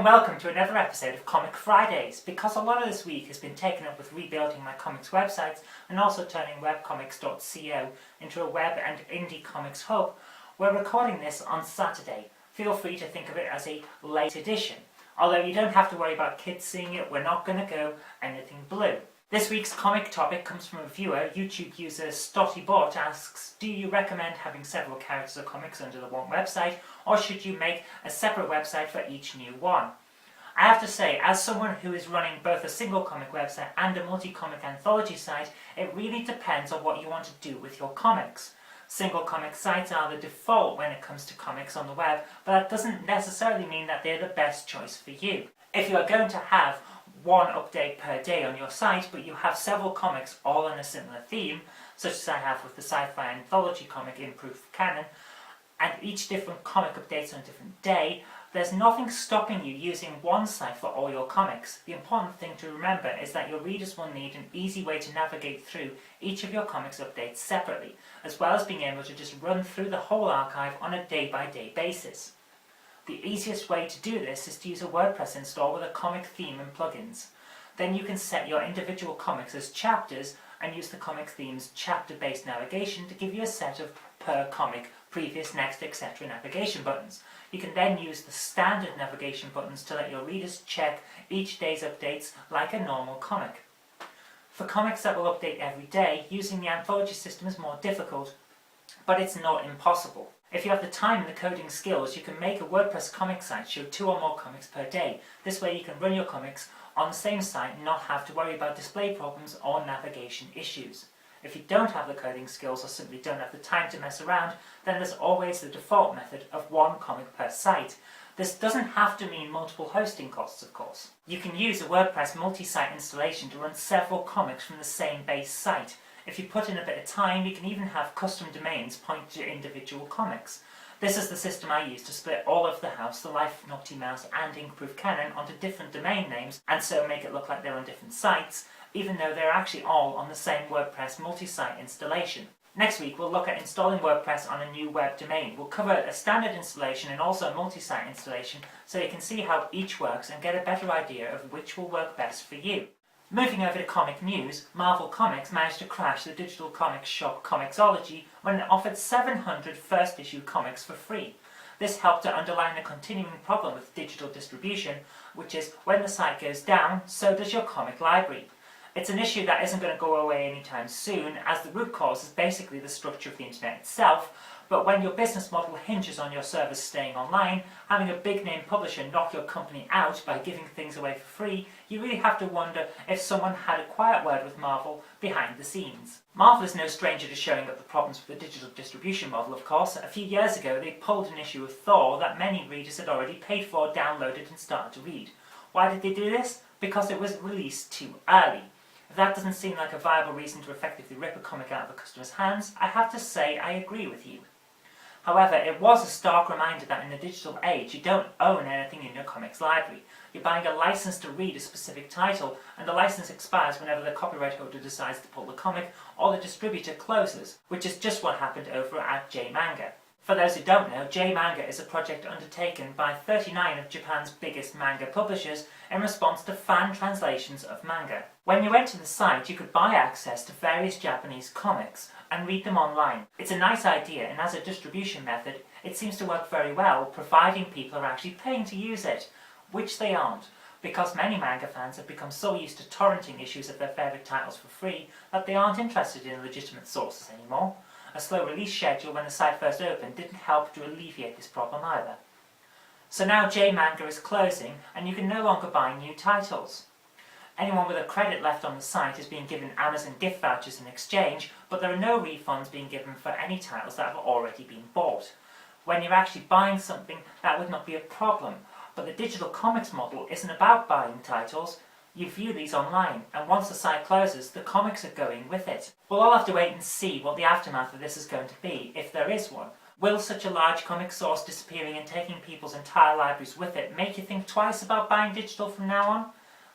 and welcome to another episode of Comic Fridays. Because a lot of this week has been taken up with rebuilding my comics websites and also turning webcomics.co into a web and indie comics hub, we're recording this on Saturday. Feel free to think of it as a late edition. Although you don't have to worry about kids seeing it, we're not going to go anything blue. This week's comic topic comes from a viewer. YouTube user StottyBot asks, do you recommend having several characters or comics under the one website, or should you make a separate website for each new one? I have to say, as someone who is running both a single comic website and a multi-comic anthology site, it really depends on what you want to do with your comics. Single comic sites are the default when it comes to comics on the web, but that doesn't necessarily mean that they're the best choice for you. If you are going to have one update per day on your site, but you have several comics all on a similar theme, such as I have with the sci-fi anthology comic In Proof of Canon, and each different comic updates on a different day, there's nothing stopping you using one site for all your comics. The important thing to remember is that your readers will need an easy way to navigate through each of your comics updates separately, as well as being able to just run through the whole archive on a day-by-day basis. The easiest way to do this is to use a WordPress install with a comic theme and plugins. Then you can set your individual comics as chapters and use the comic theme's chapter-based navigation to give you a set of per comic, previous, next, etc. navigation buttons. You can then use the standard navigation buttons to let your readers check each day's updates like a normal comic. For comics that will update every day, using the anthology system is more difficult, but it's not impossible. If you have the time and the coding skills, you can make a WordPress comic site show 2 or more comics per day. This way you can run your comics on the same site and not have to worry about display problems or navigation issues. If you don't have the coding skills or simply don't have the time to mess around, then there's always the default method of one comic per site. This doesn't have to mean multiple hosting costs, of course. You can use a WordPress multi-site installation to run several comics from the same base site. If you put in a bit of time, you can even have custom domains point to individual comics. This is the system I use to split all of the House, the Life of Naughty Mouse and Ink Proof Canon onto different domain names, and so make it look like they're on different sites, even though they're actually all on the same WordPress multi-site installation. Next week we'll look at installing WordPress on a new web domain. We'll cover a standard installation and also a multi-site installation so you can see how each works and get a better idea of which will work best for you. Moving over to comic news, Marvel Comics managed to crash the digital comics shop Comixology when it offered 700 first-issue comics for free. This helped to underline the continuing problem with digital distribution, which is when the site goes down, so does your comic library. It's an issue that isn't going to go away anytime soon, as the root cause is basically the structure of the internet itself, but when your business model hinges on your servers staying online, having a big-name publisher knock your company out by giving things away for free, you really have to wonder if someone had a quiet word with Marvel behind the scenes. Marvel is no stranger to showing up the problems with the digital distribution model, of course. A few years ago they pulled an issue of Thor that many readers had already paid for, downloaded and started to read. Why did they do this? Because it was released too early. If that doesn't seem like a viable reason to effectively rip a comic out of a customer's hands, I have to say I agree with you. However, it was a stark reminder that in the digital age you don't own anything in your comics library. You're buying a license to read a specific title, and the license expires whenever the copyright holder decides to pull the comic or the distributor closes, which is just what happened over at J-Manga. For those who don't know, J-Manga is a project undertaken by 39 of Japan's biggest manga publishers in response to fan translations of manga. When you went to the site, you could buy access to various Japanese comics and read them online. It's a nice idea, and as a distribution method, it seems to work very well, providing people are actually paying to use it, which they aren't, because many manga fans have become so used to torrenting issues of their favourite titles for free that they aren't interested in legitimate sources anymore. A slow release schedule when the site first opened didn't help to alleviate this problem either. So now J-Manga is closing, and you can no longer buy new titles. Anyone with a credit left on the site is being given Amazon gift vouchers in exchange, but there are no refunds being given for any titles that have already been bought. When you're actually buying something, that would not be a problem, but the digital comics model isn't about buying titles. You view these online, and once the site closes, the comics are going with it. We'll all have to wait and see what the aftermath of this is going to be, if there is one. Will such a large comic source disappearing and taking people's entire libraries with it make you think twice about buying digital from now on?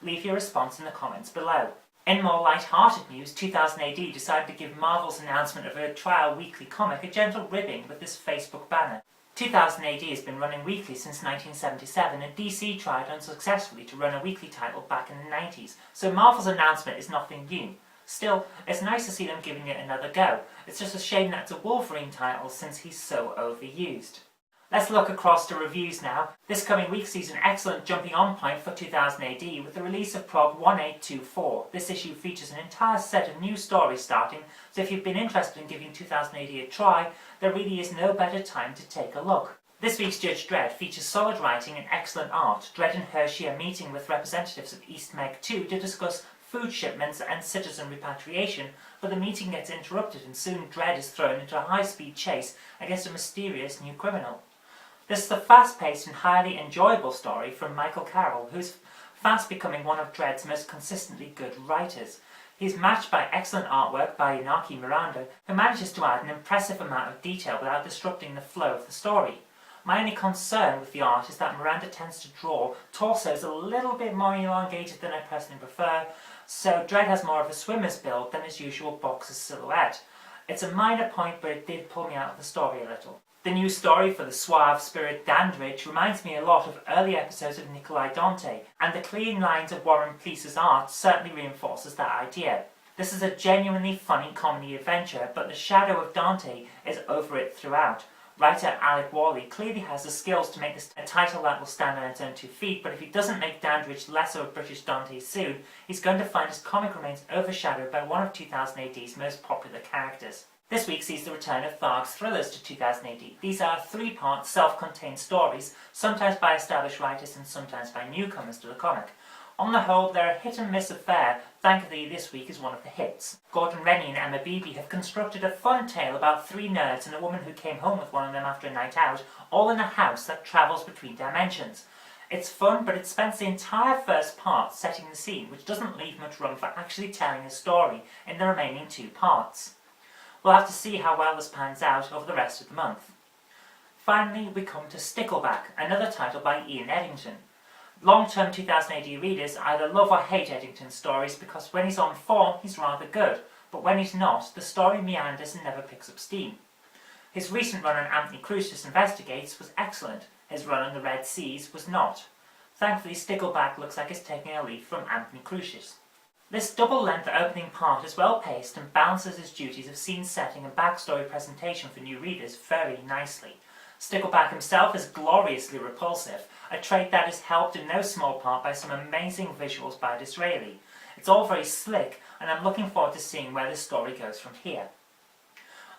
Leave your response in the comments below. In more light-hearted news, 2000 AD decided to give Marvel's announcement of a trial weekly comic a gentle ribbing with this Facebook banner. 2000 AD has been running weekly since 1977, and DC tried unsuccessfully to run a weekly title back in the 90s, so Marvel's announcement is nothing new. Still, it's nice to see them giving it another go. It's just a shame that it's a Wolverine title since he's so overused. Let's look across to reviews now. This coming week sees an excellent jumping on point for 2000 AD with the release of Prog 1824. This issue features an entire set of new stories starting, so if you've been interested in giving 2000 AD a try, there really is no better time to take a look. This week's Judge Dredd features solid writing and excellent art. Dredd and Hershey are meeting with representatives of East Meg 2 to discuss food shipments and citizen repatriation, but the meeting gets interrupted and soon Dredd is thrown into a high-speed chase against a mysterious new criminal. This is a fast-paced and highly enjoyable story from Michael Carroll, who's fast becoming one of Dredd's most consistently good writers. He's matched by excellent artwork by Inaki Miranda, who manages to add an impressive amount of detail without disrupting the flow of the story. My only concern with the art is that Miranda tends to draw torsos a little bit more elongated than I personally prefer, so Dredd has more of a swimmer's build than his usual boxer silhouette. It's a minor point, but it did pull me out of the story a little. The new story for the suave spirit Dandridge reminds me a lot of early episodes of Nikolai Dante, and the clean lines of Warren Please's art certainly reinforces that idea. This is a genuinely funny comedy adventure, but the shadow of Dante is over it throughout. Writer Alec Worley clearly has the skills to make this a title that will stand on its own 2 feet, but if he doesn't make Dandridge less of a British Dante soon, he's going to find his comic remains overshadowed by one of 2000 AD's most popular characters. This week sees the return of Tharg's thrillers to 2000 AD. These are 3-part self-contained stories, sometimes by established writers and sometimes by newcomers to the comic. On the whole, they're a hit-and-miss affair. Thankfully, this week is one of the hits. Gordon Rennie and Emma Beebe have constructed a fun tale about 3 nerds and a woman who came home with one of them after a night out, all in a house that travels between dimensions. It's fun, but it spends the entire first part setting the scene, which doesn't leave much room for actually telling a story in the remaining 2 parts. We'll have to see how well this pans out over the rest of the month. Finally, we come to Stickleback, another title by Ian Eddington. Long-term 2000 AD readers either love or hate Eddington's stories because when he's on form, he's rather good, but when he's not, the story meanders and never picks up steam. His recent run on Anthony Crucius Investigates was excellent. His run on the Red Seas was not. Thankfully, Stickleback looks like it's taking a leaf from Anthony Crucius. This double-length opening part is well-paced and balances his duties of scene setting and backstory presentation for new readers very nicely. Stickleback himself is gloriously repulsive, a trait that is helped in no small part by some amazing visuals by Disraeli. It's all very slick, and I'm looking forward to seeing where this story goes from here.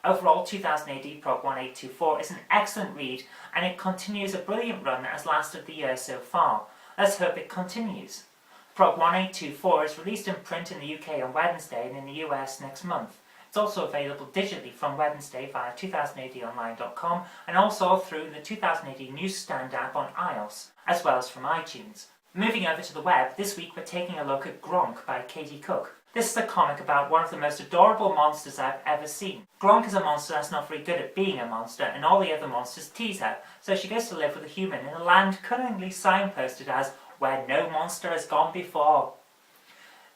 Overall, 2000 AD Prog 1824 is an excellent read, and it continues a brilliant run that has lasted the year so far. Let's hope it continues. Prog 1824 is released in print in the UK on Wednesday and in the US next month. It's also available digitally from Wednesday via 2000adonline.com and also through the 2000 AD Newsstand app on iOS, as well as from iTunes. Moving over to the web, this week we're taking a look at Gronk by Katie Cook. This is a comic about one of the most adorable monsters I've ever seen. Gronk is a monster that's not very good at being a monster, and all the other monsters tease her, so she goes to live with a human in a land cunningly signposted as where no monster has gone before.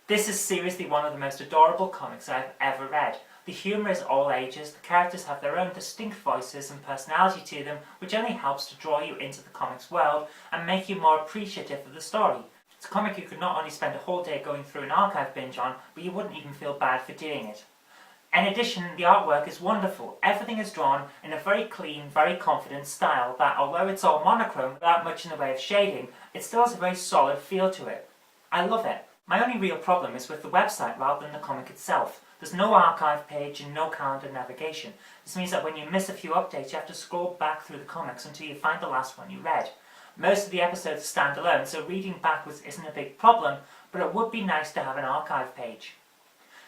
This is seriously one of the most adorable comics I've ever read. The humour is all ages, the characters have their own distinct voices and personality to them, which only helps to draw you into the comic's world and make you more appreciative of the story. It's a comic you could not only spend a whole day going through an archive binge on, but you wouldn't even feel bad for doing it. In addition, the artwork is wonderful. Everything is drawn in a very clean, very confident style that, although it's all monochrome without much in the way of shading, it still has a very solid feel to it. I love it. My only real problem is with the website rather than the comic itself. There's no archive page and no calendar navigation. This means that when you miss a few updates, you have to scroll back through the comics until you find the last one you read. Most of the episodes are standalone, so reading backwards isn't a big problem, but it would be nice to have an archive page.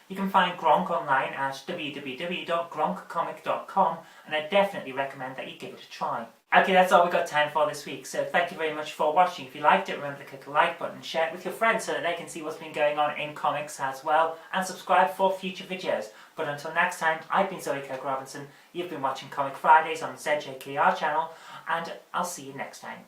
You can find Gronk online at www.gronkcomic.com, and I definitely recommend that you give it a try. Okay, that's all we've got time for this week, so thank you very much for watching. If you liked it, remember to click the like button, share it with your friends so that they can see what's been going on in comics as well, and subscribe for future videos. But until next time, I've been Zoe Kirk-Robinson, you've been watching Comic Fridays on the ZJKR channel, and I'll see you next time.